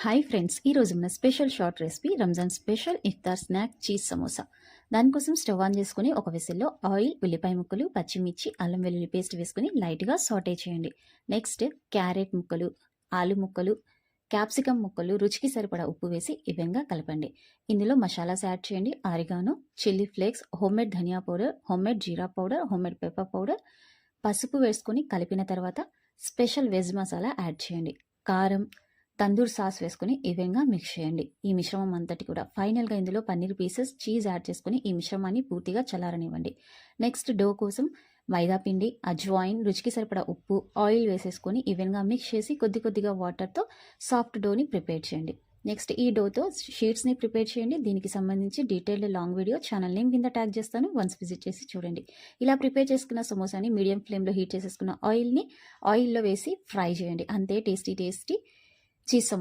Hi friends, ఈరోజు మన special short recipe Ramzan special iftar snack cheese samosa. దానికోసం స్టవ్ ఆన్ చేసుకుని ఒక వెసల్లో ఆయిల్, ఉల్లిపాయ ముక్కలు, పచ్చిమిర్చి, అల్లం వెల్లుల్లి పేస్ట్ వేసుకుని లైట్గా సాటే చేయండి. నెక్స్ట్ క్యారెట్ ముక్కలు, ఆలు ముక్కలు, క్యాప్సికమ్ ముక్కలు, రుచికి సరిపడా ఉప్పు వేసి ఈవెన్గా కలపండి. ఇందులో మసాలాస్ యాడ్ చేయండి. ఆరిగానో, చిల్లీ ఫ్లేక్స్, హోమ్మేడ్ ధనియా పౌడర్, హోమ్మేడ్ జీరా పౌడర్, హోమ్మేడ్ పెప్పర్ పౌడర్, పసుపు వేసుకొని కలిపిన తర్వాత స్పెషల్ వెజ్ మసాలా యాడ్ చేయండి. కారం, తందూర్ సాస్ వేసుకుని ఈవెన్గా మిక్స్ చేయండి. ఈ మిశ్రమం అంతటి కూడా ఫైనల్గా ఇందులో పన్నీర్ పీసెస్, చీజ్ యాడ్ చేసుకుని ఈ మిశ్రమాన్ని పూర్తిగా చల్లారనివ్వండి. నెక్స్ట్ డో కోసం మైదా పిండి, అజ్వాయిన్, రుచికి సరిపడా ఉప్పు, ఆయిల్ వేసేసుకొని ఈవెన్గా మిక్స్ చేసి కొద్ది కొద్దిగా వాటర్తో సాఫ్ట్ డోని ప్రిపేర్ చేయండి. నెక్స్ట్ ఈ డోతో షీట్స్ని ప్రిపేర్ చేయండి. దీనికి సంబంధించి detailed long video channel name కింద ట్యాగ్ చేస్తాను, వన్స్ విజిట్ చేసి చూడండి. ఇలా ప్రిపేర్ చేసుకున్న సమోసాని మీడియం ఫ్లేమ్లో హీట్ చేసేసుకున్న ఆయిల్లో వేసి ఫ్రై చేయండి. అంతే టేస్టీ చీజ్ సమోసా.